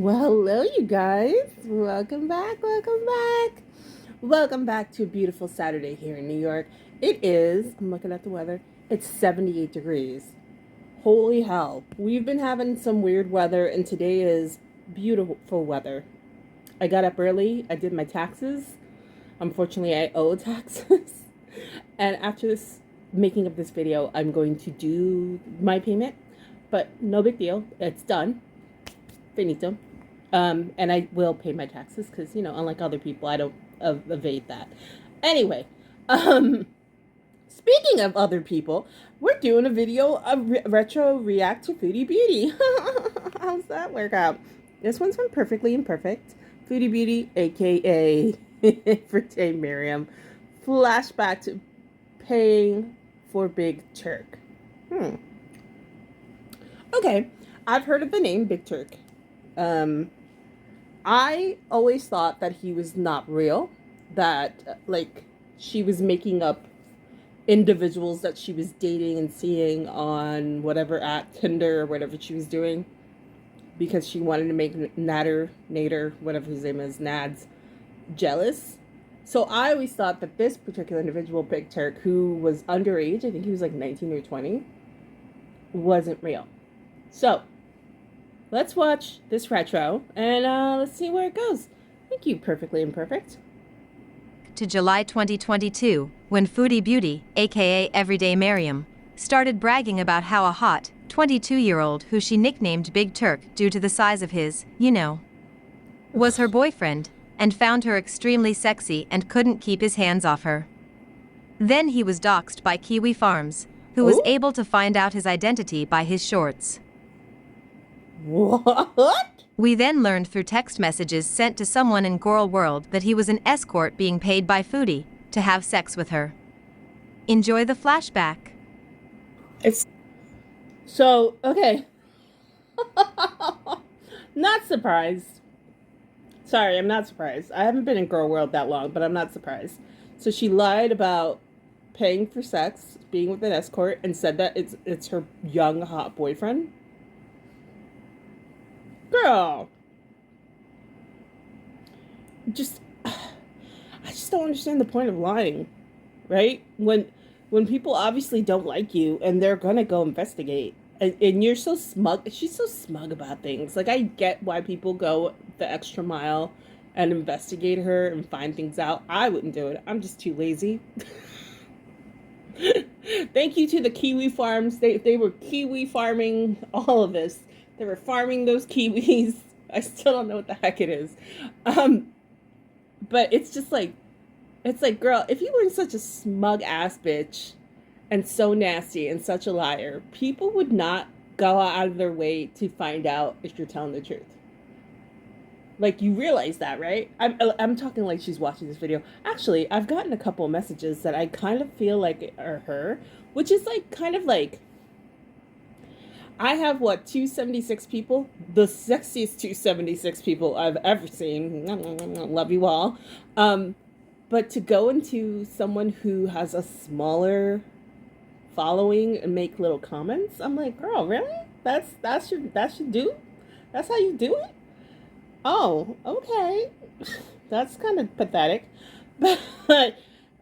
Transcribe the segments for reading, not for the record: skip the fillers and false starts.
Well, hello, you guys. Welcome back. Welcome back. Welcome back to a beautiful Saturday here in New York. It is, I'm looking at the weather, it's 78 degrees. Holy hell. We've been having some weird weather, and today is beautiful weather. I got up early. I did my taxes. Unfortunately, I owe taxes. And after this, making of this video, I'm going to do my payment. But no big deal. It's done. Finito. And I will pay my taxes because, unlike other people, I don't evade that. Anyway, speaking of other people, we're doing a video of retro react to Foodie Beauty. How's that work out? This one's from Perfectly Imperfect. Foodie Beauty, aka Pretty Miriam. Flashback to paying for Big Turk. Okay, I've heard of the name Big Turk. I always thought that he was not real, that she was making up individuals that she was dating and seeing on whatever app, Tinder or whatever she was doing, because she wanted to make Nader, whatever his name is, Nads, jealous. So I always thought that this particular individual, Big Turk, who was underage, I think he was like 19 or 20, wasn't real. So let's watch this retro and let's see where it goes. Thank you, Perfectly Imperfect. To July 2022, when Foodie Beauty, aka Everyday Miriam, started bragging about how a hot, 22-year-old who she nicknamed Big Turk due to the size of his, was her boyfriend, and found her extremely sexy and couldn't keep his hands off her. Then he was doxxed by Kiwi Farms, who was able to find out his identity by his shorts. What? We then learned through text messages sent to someone in Girl World that he was an escort being paid by Foodie to have sex with her. Enjoy the flashback. So, okay. Not surprised. Sorry, I'm not surprised. I haven't been in Girl World that long, but I'm not surprised. So she lied about paying for sex, being with an escort, and said that it's her young, hot boyfriend. Girl. I just don't understand the point of lying, right? When people obviously don't like you and they're gonna go investigate, and you're so smug. She's so smug about things. Like, I get why people go the extra mile and investigate her and find things out. I wouldn't do it. I'm just too lazy. Thank you to the Kiwi Farms. They were Kiwi farming all of this. They were farming those kiwis. I still don't know what the heck it is. But it's just like, girl, if you weren't such a smug ass bitch and so nasty and such a liar, people would not go out of their way to find out if you're telling the truth. Like, you realize that, right? I'm talking like she's watching this video. Actually, I've gotten a couple of messages that I kind of feel like are her, which is like kind of like, I have 276 people, the sexiest 276 people I've ever seen. Love you all. But to go into someone who has a smaller following and make little comments, I'm like, girl, really? That's your do? That's how you do it? Oh, okay. That's kind of pathetic. But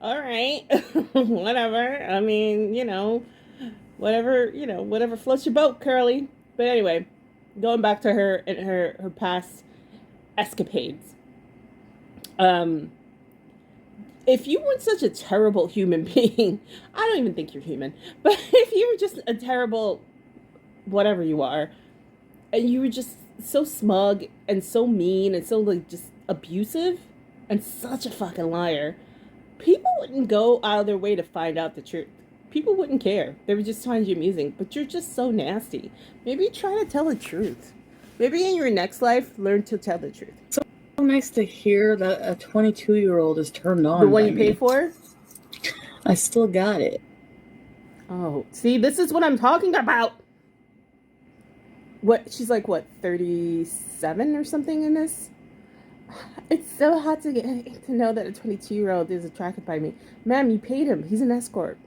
all right. Whatever. I mean, whatever floats your boat, Curly. But anyway, going back to her and her past escapades. If you weren't such a terrible human being, I don't even think you're human, but if you were just a terrible whatever you are, and you were just so smug and so mean and so just abusive and such a fucking liar, people wouldn't go out of their way to find out the truth. People wouldn't care. They would just find you amusing. But you're just so nasty. Maybe try to tell the truth. Maybe in your next life, learn to tell the truth. So nice to hear that a 22-year-old is turned on. The one you paid for? I still got it. Oh, see, this is what I'm talking about. She's like, 37 or something in this? It's so hard to know that a 22-year-old is attracted by me. Ma'am, you paid him. He's an escort.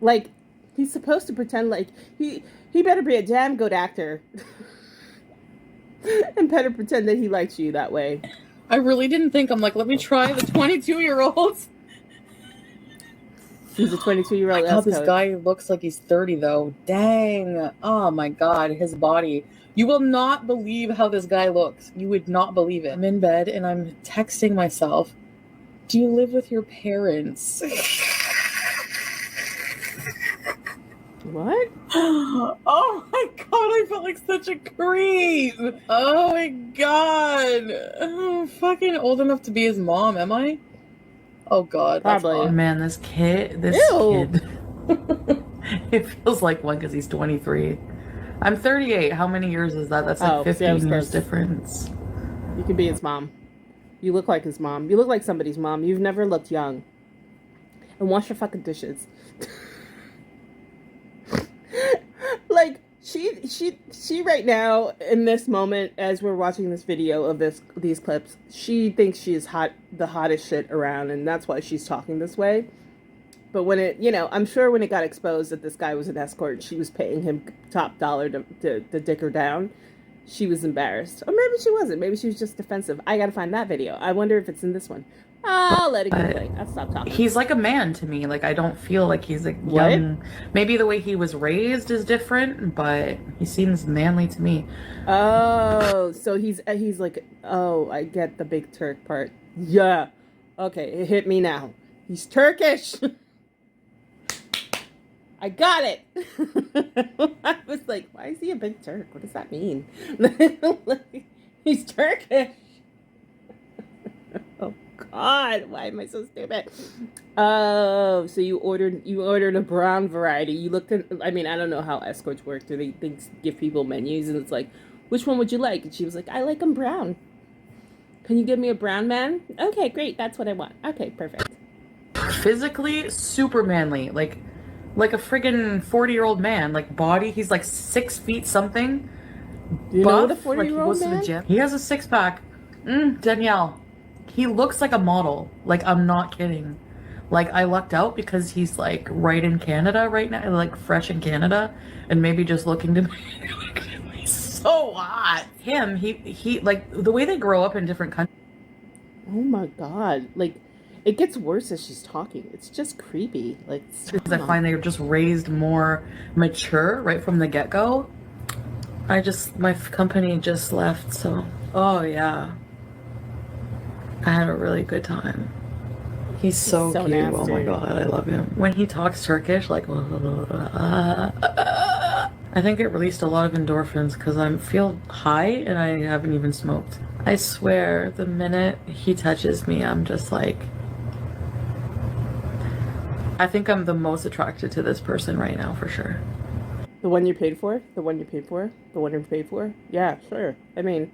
Like, he's supposed to pretend like he better be a damn good actor. And better pretend that he likes you that way. I really didn't think. I'm like, let me try the 22-year-olds. He's a 22-year-old. God, this guy looks like he's 30 though. Dang. Oh my God, his body. You will not believe how this guy looks. You would not believe it. I'm in bed and I'm texting myself. Do you live with your parents? What? Oh my God, I felt like such a creep. Oh my God. I'm fucking old enough to be his mom, am I? Oh God, that's Probably. hot. Man, this kid. Ew. It feels like one because he's 23. I'm 38. How many years is that? That's like Oh, see, I was 15 years close. difference. You could be his mom. You look like his mom. You look like somebody's mom. You've never looked young. And wash your fucking dishes. Like, she right now, in this moment, as we're watching this video of these clips, she thinks she is the hottest shit around, and that's why she's talking this way. But when it, I'm sure when it got exposed that this guy was an escort, she was paying him top dollar to dick her down, she was embarrassed. Or maybe she wasn't. Maybe she was just defensive. I gotta find that video. I wonder if it's in this one. I'll let it go play. I'll stop talking. He's like a man to me. Like, I don't feel like he's like young. Maybe the way he was raised is different, but he seems manly to me. Oh, so he's like, oh, I get the big Turk part. Yeah. Okay, it hit me now. He's Turkish. I got it. I was like, why is he a big Turk? What does that mean? He's Turkish. Oh God, why am I so stupid? Oh, so you ordered a brown variety. You looked at, I mean, I don't know how escorts work. Do they give people menus and it's like, which one would you like? And she was like, I like them brown. Can you give me a brown man? Okay, great. That's what I want. Okay, perfect. Physically, super manly. Like a friggin' 40-year-old man. Like, body, he's like 6 feet something. You know what a 40-year-old like he goes man? to the gym. He has a six-pack. Danielle. He looks like a model. Like, I'm not kidding. Like, I lucked out because he's like right in Canada right now, like fresh in Canada, and maybe just looking to me. He's so hot. Him, he like the way they grow up in different countries. Oh my God. Like, it gets worse as she's talking. It's just creepy. Like, I find they're just raised more mature right from the get-go. My company just left, so oh yeah. I had a really good time. He's so cute. nasty. Oh my God, I love him. When he talks Turkish, like, I think it released a lot of endorphins because I feel high and I haven't even smoked. I swear, the minute he touches me, I'm just like, I think I'm the most attracted to this person right now, for sure. The one you paid for? The one you paid for? The one you paid for? Yeah, sure. I mean,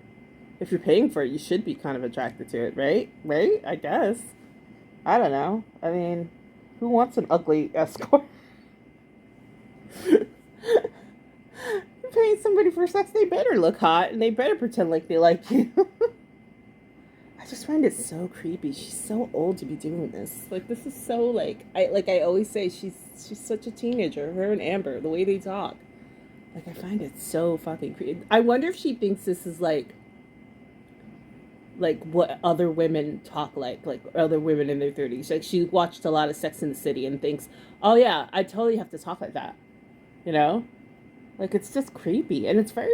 if you're paying for it, you should be kind of attracted to it, right? Right? I guess. I don't know. I mean, who wants an ugly escort? You're paying somebody for sex, they better look hot and they better pretend like they like you. I just find it so creepy. She's so old to be doing this. Like, this is so like I always say, she's such a teenager. Her and Amber, the way they talk. Like, I find it so fucking creepy. I wonder if she thinks this is like what other women talk like other women in their 30s. Like, she watched a lot of Sex in the City and thinks, oh yeah, I totally have to talk like that. You know? Like, it's just creepy. And it's very,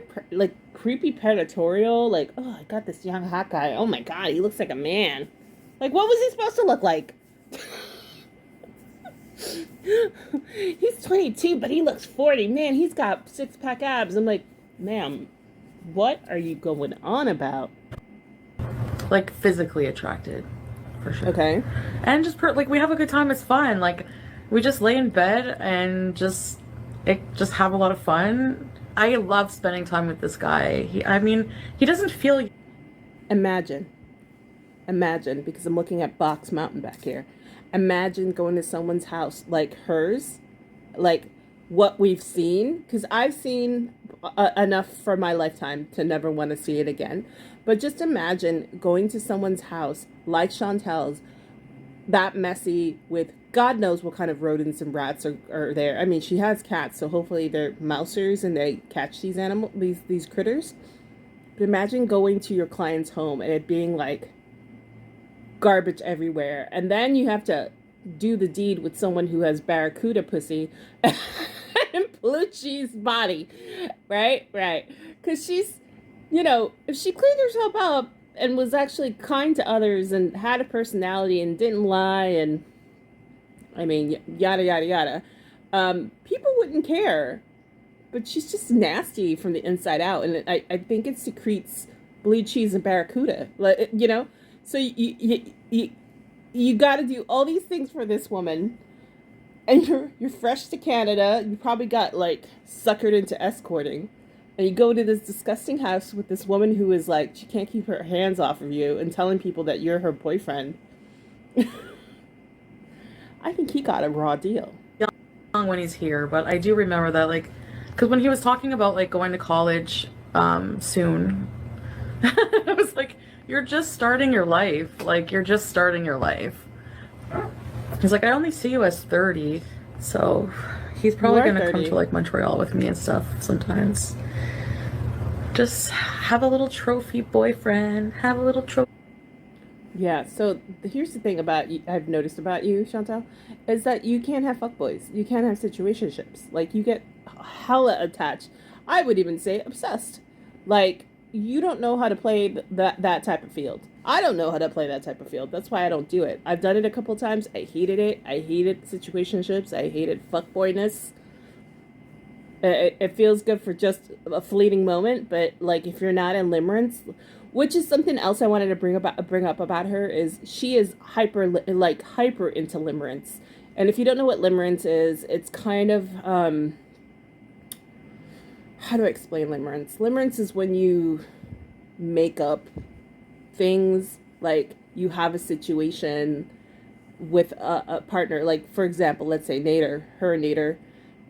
creepy predatorial. Like, oh, I got this young hot guy. Oh my God, he looks like a man. Like, what was he supposed to look like? He's 22, but he looks 40. Man, he's got six-pack abs. I'm like, ma'am, what are you going on about? Like, physically attracted, for sure. Okay. And just we have a good time. It's fun. Like, we just lay in bed and just have a lot of fun. I love spending time with this guy. He doesn't feel. Imagine, because I'm looking at Box Mountain back here. Imagine going to someone's house like hers, like what we've seen, because I've seen enough for my lifetime to never want to see it again. But just imagine going to someone's house like Chantel's, that messy, with God knows what kind of rodents and rats are there. I mean, she has cats, so hopefully they're mousers and they catch these critters. But imagine going to your client's home and it being like garbage everywhere. And then you have to do the deed with someone who has barracuda pussy and blue cheese body. Right? Right. Because she's, if she cleaned herself up and was actually kind to others and had a personality and didn't lie and, I mean, yada, yada, yada, people wouldn't care. But she's just nasty from the inside out. And I think it secretes blue cheese and barracuda. So you got to do all these things for this woman, and you're fresh to Canada. You probably got like suckered into escorting, and you go to this disgusting house with this woman who is like she can't keep her hands off of you and telling people that you're her boyfriend. I think he got a raw deal. Young when he's here, but I do remember that like, because when he was talking about like going to college soon, I was like, you're just starting your life. Like, you're just starting your life. He's like, I only see you as 30. So he's probably going to come to like Montreal with me and stuff sometimes. Just have a little trophy boyfriend. Have a little trophy. Yeah, so here's the thing about you, I've noticed about you, Chantal, is that you can't have fuckboys. You can't have situationships. Like, you get hella attached. I would even say obsessed. Like, you don't know how to play that type of field. I don't know how to play that type of field. That's why I don't do it. I've done it a couple times. I hated it. I hated situationships. I hated fuckboyness. It feels good for just a fleeting moment, but like if you're not in limerence, which is something else I wanted to bring up about her, is she is hyper into limerence. And if you don't know what limerence is, it's kind of how do I explain limerence? Limerence is when you make up things, like you have a situation with a partner, like for example, let's say her and Nader,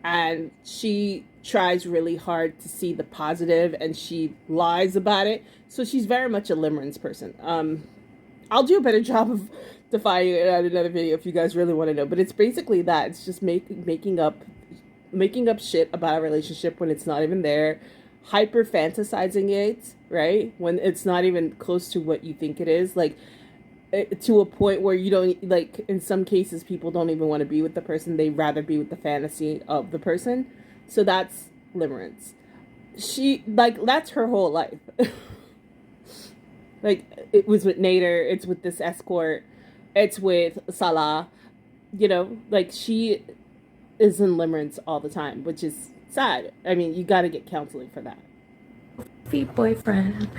and she tries really hard to see the positive and she lies about it. So she's very much a limerence person. I'll do a better job of defining it at another video if you guys really want to know. But it's basically that. It's just making up shit about a relationship when it's not even there, hyper fantasizing it, right? When it's not even close to what you think it is, like to a point where you don't, like in some cases people don't even want to be with the person, they rather be with the fantasy of the person. So that's limerence. She, like, that's her whole life. Like it was with Nader, it's with this escort, it's with Salah, like she is in limerence all the time, which is sad. I mean, you got to get counseling for that. Feet boyfriend.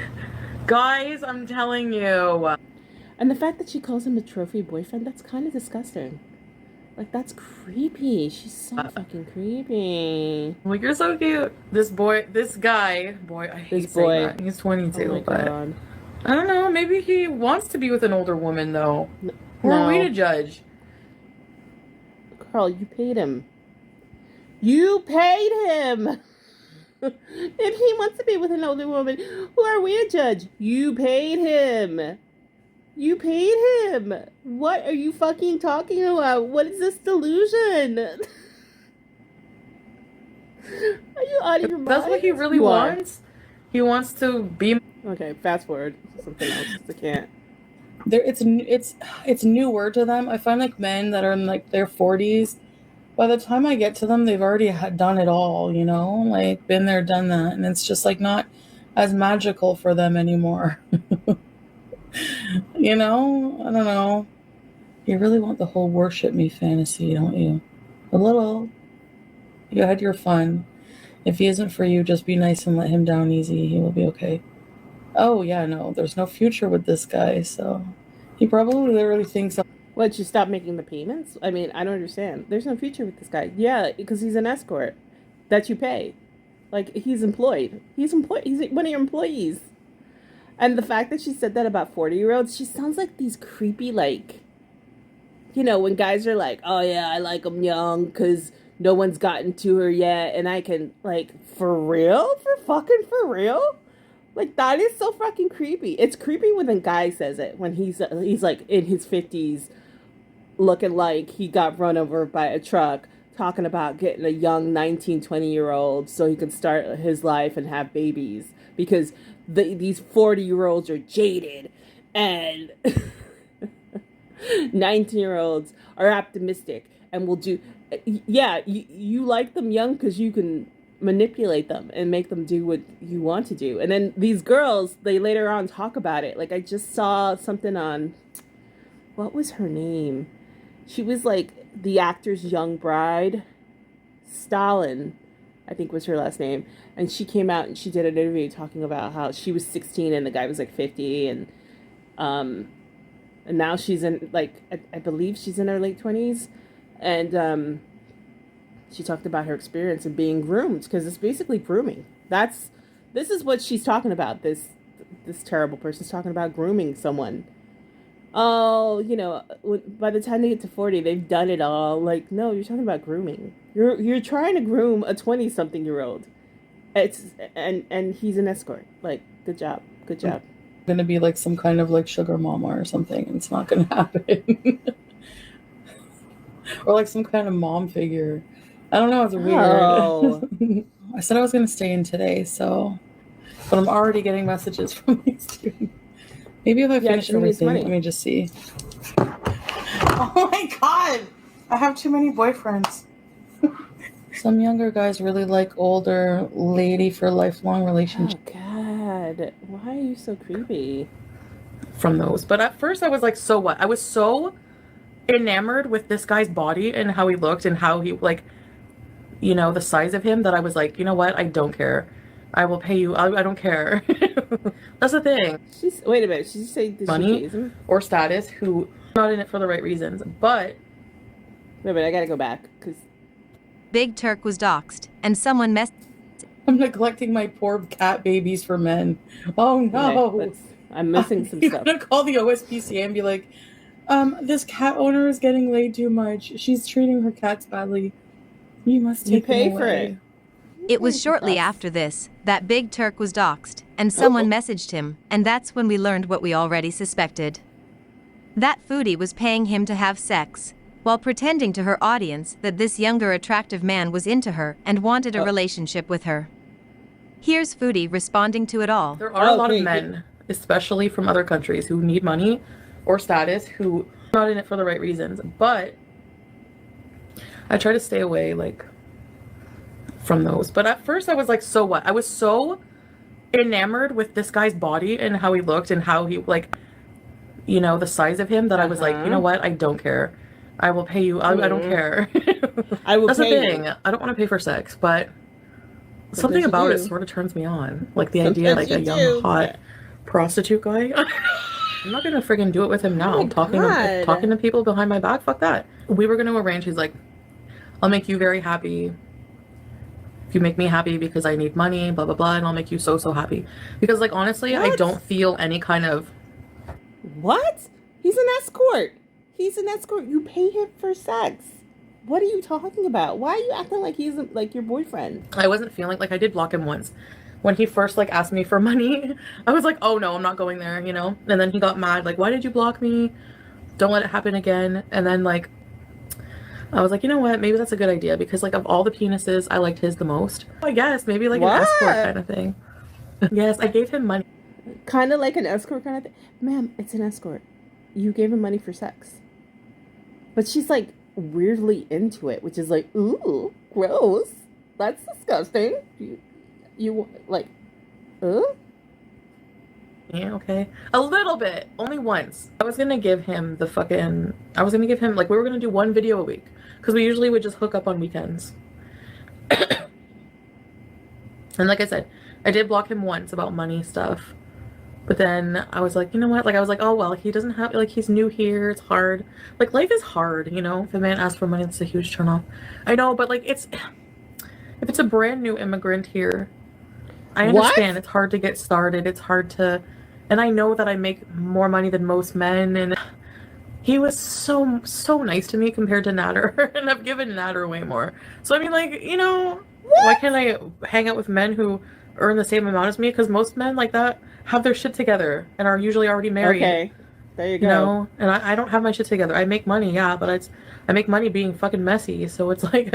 Guys, I'm telling you. And the fact that she calls him a trophy boyfriend, that's kind of disgusting. Like, that's creepy. She's so fucking creepy. Well, you're so cute. This guy, I hate saying that. He's 22, oh my but God. I don't know. Maybe he wants to be with an older woman, though. Who are we to judge? Carl, you paid him. You paid him! If he wants to be with an older woman, who are we to judge? You paid him! You paid him! What are you fucking talking about? What is this delusion? Are you out of your mind? That's what he really wants? He wants to be... Okay, fast forward. Something else. I can't. It's newer to them. I find like men that are in like their 40s, by the time I get to them, they've already done it all, like been there, done that. And it's just like not as magical for them anymore. I don't know. You really want the whole worship me fantasy, don't you? A little. You had your fun. If he isn't for you, just be nice and let him down easy. He will be okay. Oh, yeah, no, there's no future with this guy, so he probably literally thinks... What, you stop making the payments? I mean, I don't understand. There's no future with this guy. Yeah, because he's an escort that you pay. Like, he's employed. He's one of your employees. And the fact that she said that about 40-year-olds, she sounds like these creepy, like, when guys are like, oh, yeah, I like them young because no one's gotten to her yet, and I can, like, for real? For real? Like, that is so fucking creepy. It's creepy when a guy says it, when he's like, in his 50s, looking like he got run over by a truck, talking about getting a young 19, 20-year-old so he can start his life and have babies. Because these 40-year-olds are jaded and 19-year-olds are optimistic and will do. Yeah, you like them young because you can manipulate them and make them do what you want to do. And then these girls, they later on talk about it. Like I just saw something on, what was her name? She was like the actor's young bride. Stalin, I think was her last name. And she came out and she did an interview talking about how she was 16 and the guy was like 50, and now she's in like I believe she's in her late 20s, and she talked about her experience of being groomed, because it's basically grooming. This is what she's talking about. This terrible person's talking about grooming someone. Oh, by the time they get to 40, they've done it all. Like, no, you're talking about grooming. You're trying to groom a 20-something-year-old. And he's an escort. Like, good job. Gonna be like some kind of like sugar mama or something. It's not gonna happen. Or like some kind of mom figure. I don't know, it's weird. Oh. I said I was gonna stay in today, but I'm already getting messages from these two. Maybe if I finish everything, let me just see. Oh my god! I have too many boyfriends. Some younger guys really like older lady for lifelong relationship. Oh god, why are you so creepy? From those. But at first I was like, so what? I was so enamored with this guy's body and how he looked and how he, like, the size of him, that I was like, you know what? I don't care. I will pay you. I don't care. That's the thing. Wait a minute. She say money or status, who not in it for the right reasons. But wait a minute, I gotta go back because Big Turk was doxxed, and someone messed. I'm neglecting my poor cat babies for men. Oh no! Okay, I'm missing some You're stuff. You're gonna call the OSPCA and be like, this cat owner is getting laid too much. She's treating her cats badly. You must take pay them for away. it. It was shortly after this that Big Turk was doxxed, and someone messaged him, and that's when we learned what we already suspected. That foodie was paying him to have sex, while pretending to her audience that this younger attractive man was into her and wanted a relationship with her. Here's foodie responding to it all. There are a lot of men, especially from other countries, who need money or status, who are not in it for the right reasons. But I try to stay away, like, from those. But at first I was like, so what? I was so enamored with this guy's body and how he looked and how he, like, the size of him, that I was like, you know what? I don't care. I will pay you. I don't care. I will That's pay the thing. I don't want to pay for sex, but something about it sort of turns me on. Like the idea, like a young, hot prostitute guy. I'm not gonna friggin' do it with him now. Talking to people behind my back. Fuck that. We were gonna arrange. He's like, I'll make you very happy. If you make me happy because I need money, blah blah blah, and I'll make you so happy. Because, like, honestly, I don't feel any kind of. What? He's an escort. You pay him for sex. What are you talking about? Why are you acting like he's like your boyfriend? I wasn't feeling like I did block him once. When he first like asked me for money, I was like, oh no, I'm not going there, And then he got mad, like, why did you block me? Don't let it happen again. And then like, I was like, you know what? Maybe that's a good idea, because like of all the penises, I liked his the most. I guess maybe like an escort kind of thing. Yes, I gave him money. Kind of like an escort kind of thing. Ma'am, it's an escort. You gave him money for sex. But she's like weirdly into it, which is like, ooh, gross. That's disgusting. You like, Yeah, okay. A little bit. Only once. I was gonna give him like, we were gonna do one video a week. Because we usually would just hook up on weekends. And like I said, I did block him once about money stuff. But then I was like, you know what? Like, I was like, oh, well, he doesn't have, like, he's new here. It's hard. Like, life is hard, If a man asks for money, it's a huge turnoff. I know, but, like, if it's a brand new immigrant here, I understand it's hard to get started. It's hard to, and I know that I make more money than most men. And he was so nice to me compared to Nader. And I've given Nader way more. So, I mean, like, why can't I hang out with men who earn the same amount as me? Because most men like that have their shit together and are usually already married. Okay, there you go. And I don't have my shit together. I make money, yeah, but I make money being fucking messy. So it's like,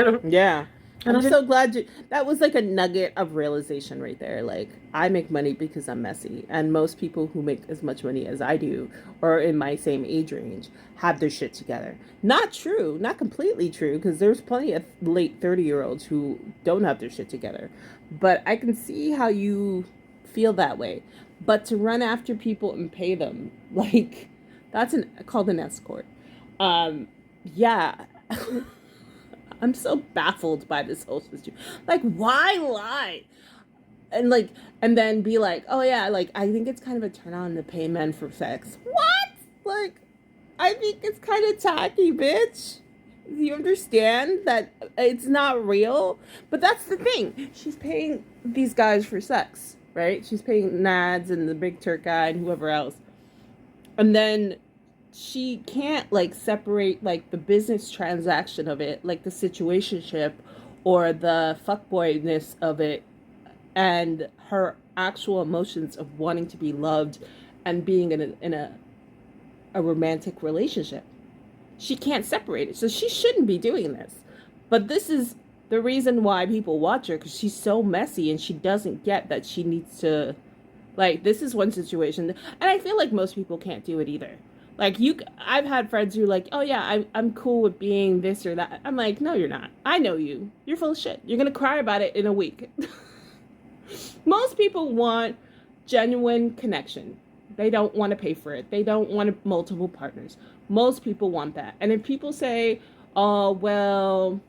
And I'm I so glad that was like a nugget of realization right there. Like, I make money because I'm messy, and most people who make as much money as I do, or in my same age range, have their shit together. Not true, not completely true, because there's plenty of late 30-year-olds who don't have their shit together. But I can see how you feel that way. But to run after people and pay them, like, that's called an escort. Yeah. I'm so baffled by this whole situation. Like, why lie? And like, and then be like, oh yeah, like I think it's kind of a turn on to pay men for sex. What? Like, I think it's kind of tacky, bitch. Do you understand that it's not real? But that's the thing. She's paying these guys for sex, right? She's paying Nads and the Big Turk guy and whoever else. And then she can't like separate like the business transaction of it, like the situationship or the fuckboyness of it, and her actual emotions of wanting to be loved and being in a romantic relationship. She can't separate it, so she shouldn't be doing this. But this is the reason why people watch her, because she's so messy and she doesn't get that she needs to, like, this is one situation, and I feel like most people can't do it either. Like, I've had friends who are like, oh yeah, I'm cool with being this or that. I'm like, no, you're not. I know you. You're full of shit. You're gonna cry about it in a week. Most people want genuine connection. They don't want to pay for it. They don't want multiple partners. Most people want that. And if people say, oh, well,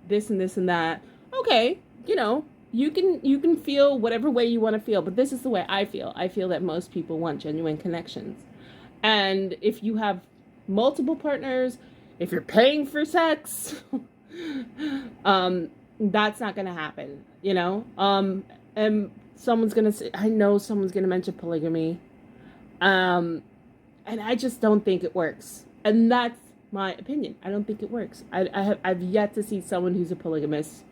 this and this and that, okay, you can feel whatever way you want to feel, but this is the way I feel. I feel that most people want genuine connections. And if you have multiple partners, if you're paying for sex, that's not going to happen, and someone's going to say, I know someone's going to mention polygamy. And I just don't think it works. And that's my opinion. I don't think it works. I've yet to see someone who's a polygamist.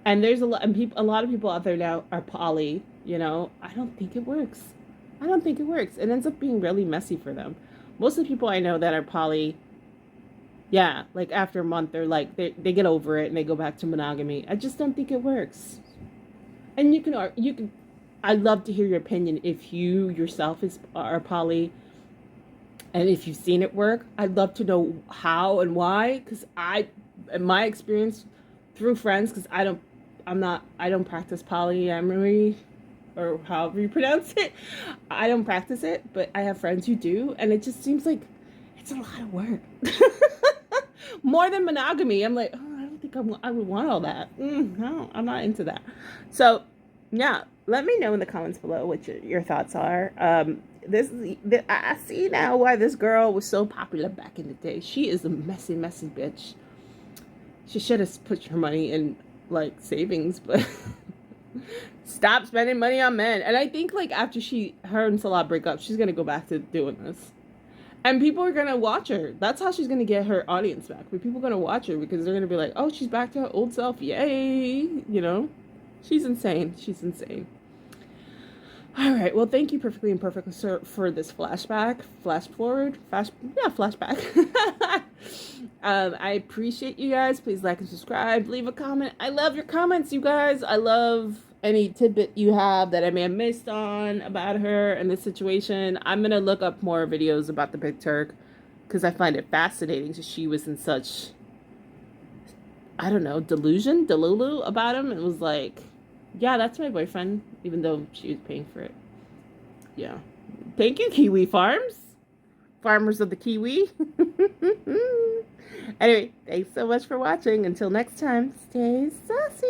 And there's a lot of people out there now are poly, I don't think it works. I don't think it works. It ends up being really messy for them. Most of the people I know that are poly, yeah, like after a month, they're like, they get over it and they go back to monogamy. I just don't think it works. And you can, I'd love to hear your opinion if you yourself are poly, and if you've seen it work. I'd love to know how and why, because in my experience, through friends, because I don't practice polyamory, or however you pronounce it. I don't practice it, but I have friends who do, and it just seems like it's a lot of work. More than monogamy. I'm like, oh, I don't think I would want all that. No, I'm not into that. So, yeah, let me know in the comments below what your thoughts are. I see now why this girl was so popular back in the day. She is a messy, messy bitch. She should have put her money in, like, savings, but stop spending money on men. And I think, like, after her and Salah break up, she's gonna go back to doing this. And people are gonna watch her. That's how she's gonna get her audience back. But people are gonna watch her because they're gonna be like, oh, she's back to her old self. Yay. She's insane. She's insane. All right. Well, thank you, Perfectly Imperfect, for this flashback. Flashback. I appreciate you guys. Please like and subscribe. Leave a comment. I love your comments, you guys. I love any tidbit you have that I may have missed on about her and this situation. I'm going to look up more videos about the Big Turk because I find it fascinating. So she was in such, I don't know, delulu about him. It was like, yeah, that's my boyfriend, even though she was paying for it. Yeah. Thank you, Kiwi Farms. Farmers of the Kiwi. Anyway, thanks so much for watching. Until next time, stay saucy.